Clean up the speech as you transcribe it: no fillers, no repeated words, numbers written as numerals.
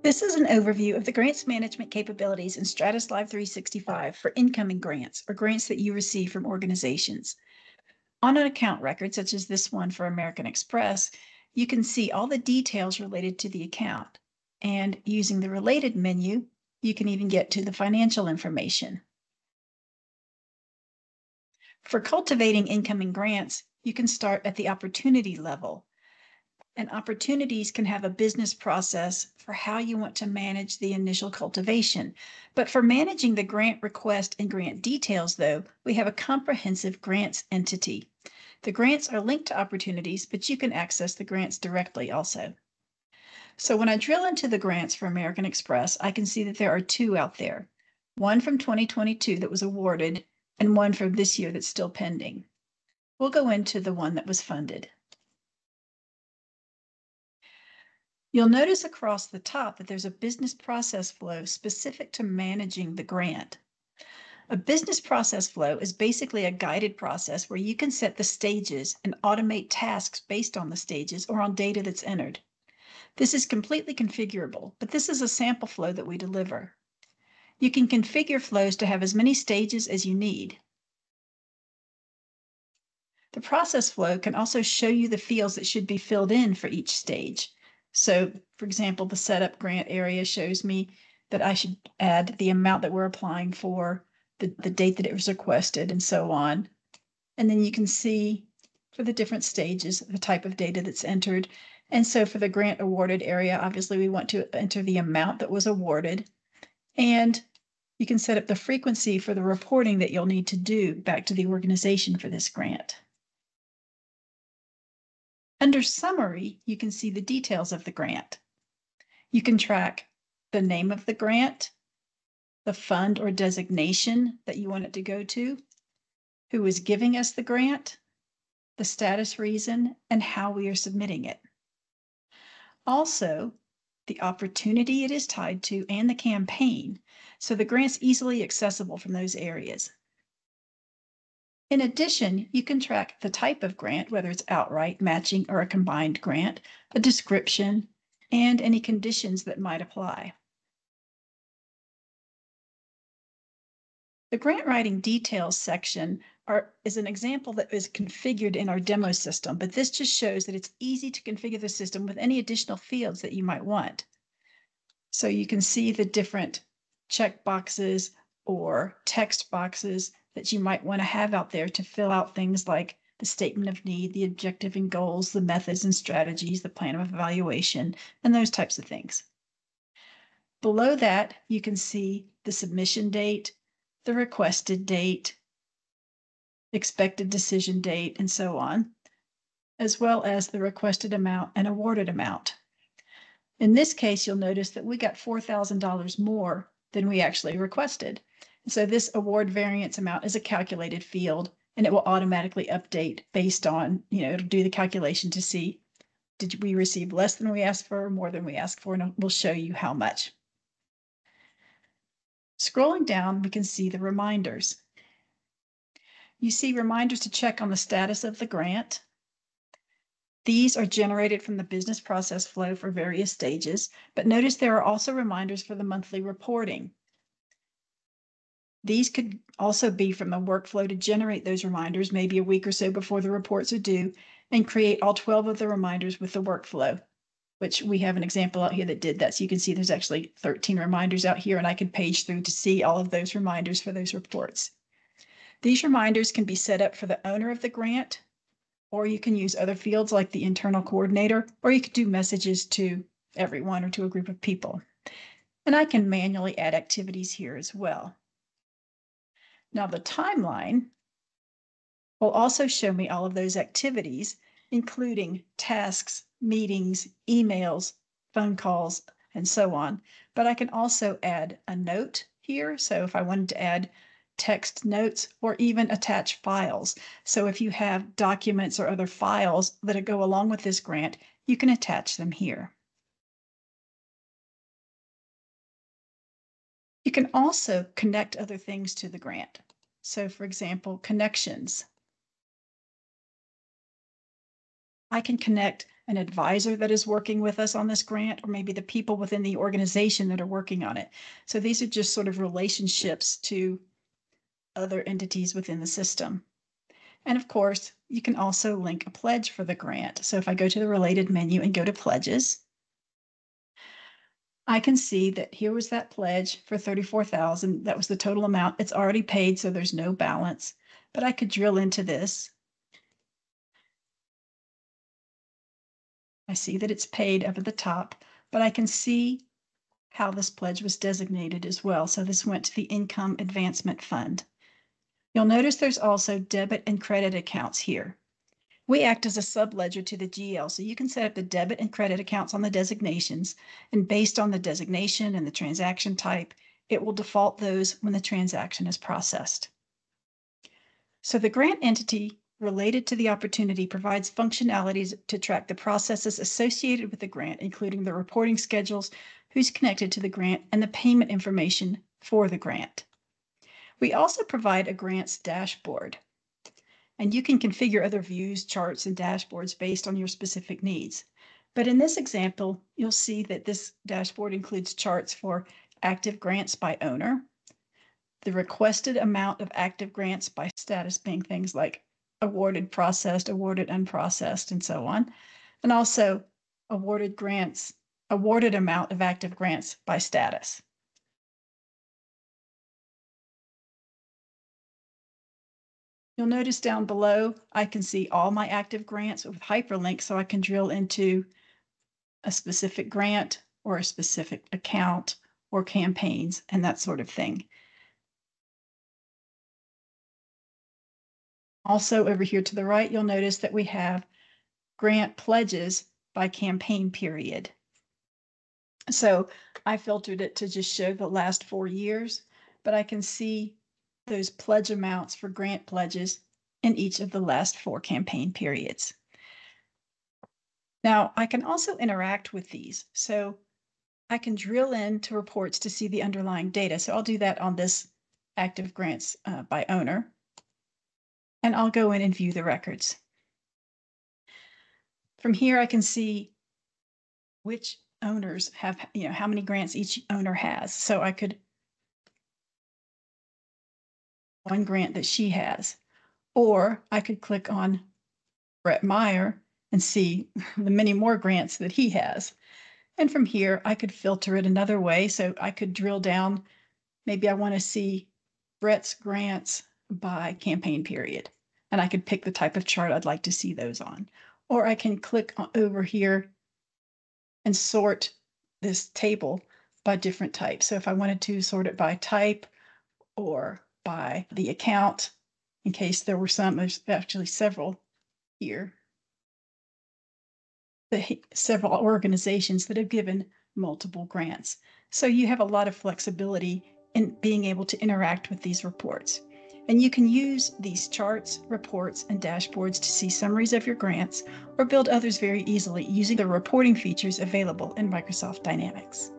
This is an overview of the grants management capabilities in StratusLIVE 365 for incoming grants or grants that you receive from organizations. On an account record, such as this one for American Express, you can see all the details related to the account. And using the related menu, you can even get to the financial information. For cultivating incoming grants, you can start at the opportunity level. And opportunities can have a business process for how you want to manage the initial cultivation. But for managing the grant request and grant details, though, we have a comprehensive grants entity. The grants are linked to opportunities, but you can access the grants directly also. So when I drill into the grants for American Express, I can see that there are two out there, one from 2022 that was awarded and one from this year that's still pending. We'll go into the one that was funded. You'll notice across the top that there's a business process flow specific to managing the grant. A business process flow is basically a guided process where you can set the stages and automate tasks based on the stages or on data that's entered. This is completely configurable, but this is a sample flow that we deliver. You can configure flows to have as many stages as you need. The process flow can also show you the fields that should be filled in for each stage. So, for example, the setup grant area shows me that I should add the amount that we're applying for, the date that it was requested, and so on. And then you can see for the different stages, the type of data that's entered. And so for the grant awarded area, obviously we want to enter the amount that was awarded. And you can set up the frequency for the reporting that you'll need to do back to the organization for this grant. Under Summary, you can see the details of the grant. You can track the name of the grant, the fund or designation that you want it to go to, who is giving us the grant, the status reason, and how we are submitting it. Also, the opportunity it is tied to and the campaign, so the grant's easily accessible from those areas. In addition, you can track the type of grant, whether it's outright, matching, or a combined grant, a description, and any conditions that might apply. The grant writing details section is an example that is configured in our demo system, but this just shows that it's easy to configure the system with any additional fields that you might want. So you can see the different check boxes or text boxes that you might want to have out there to fill out things like the statement of need, the objective and goals, the methods and strategies, the plan of evaluation, and those types of things. Below that, you can see the submission date, the requested date, expected decision date, and so on, as well as the requested amount and awarded amount. In this case, you'll notice that we got $4,000 more than we actually requested. So this award variance amount is a calculated field, and it will automatically update based on, it'll do the calculation to see, did we receive less than we asked for or more than we asked for, and it will show you how much. Scrolling down, we can see the reminders. You see reminders to check on the status of the grant. These are generated from the business process flow for various stages, but notice there are also reminders for the monthly reporting. These could also be from the workflow to generate those reminders maybe a week or so before the reports are due and create all 12 of the reminders with the workflow, which we have an example out here that did that. So you can see there's actually 13 reminders out here, and I can page through to see all of those reminders for those reports. These reminders can be set up for the owner of the grant, or you can use other fields like the internal coordinator, or you could do messages to everyone or to a group of people. And I can manually add activities here as well. Now the timeline will also show me all of those activities, including tasks, meetings, emails, phone calls, and so on. But I can also add a note here. So if I wanted to add text notes or even attach files. So if you have documents or other files that go along with this grant, you can attach them here. You can also connect other things to the grant. So for example, connections. I can connect an advisor that is working with us on this grant, or maybe the people within the organization that are working on it. So these are just sort of relationships to other entities within the system. And of course, you can also link a pledge for the grant. So if I go to the related menu and go to pledges, I can see that here was that pledge for $34,000. That was the total amount. It's already paid, so there's no balance. But I could drill into this. I see that it's paid up at the top, but I can see how this pledge was designated as well. So this went to the Income Advancement Fund. You'll notice there's also debit and credit accounts here. We act as a subledger to the GL, so you can set up the debit and credit accounts on the designations, and based on the designation and the transaction type, it will default those when the transaction is processed. So the grant entity related to the opportunity provides functionalities to track the processes associated with the grant, including the reporting schedules, who's connected to the grant, and the payment information for the grant. We also provide a grants dashboard, and you can configure other views, charts, and dashboards based on your specific needs. But in this example, you'll see that this dashboard includes charts for active grants by owner, the requested amount of active grants by status being things like awarded, processed, awarded, unprocessed, and so on, and also awarded grants, awarded amount of active grants by status. You'll notice down below, I can see all my active grants with hyperlinks, so I can drill into a specific grant or a specific account or campaigns and that sort of thing. Also over here to the right, you'll notice that we have grant pledges by campaign period. So I filtered it to just show the last 4 years, but I can see those pledge amounts for grant pledges in each of the last 4 campaign periods. Now, I can also interact with these. So I can drill into reports to see the underlying data. So I'll do that on this active grants by owner. And I'll go in and view the records. From here, I can see which owners have, how many grants each owner has. So I could one grant that she has, or I could click on Brett Meyer and see the many more grants that he has. And from here, I could filter it another way. So I could drill down. Maybe I want to see Brett's grants by campaign period, and I could pick the type of chart I'd like to see those on. Or I can click over here and sort this table by different types. So if I wanted to sort it by type or by the account, in case there were some, there's actually several here, several organizations that have given multiple grants. So you have a lot of flexibility in being able to interact with these reports. And you can use these charts, reports, and dashboards to see summaries of your grants or build others very easily using the reporting features available in Microsoft Dynamics.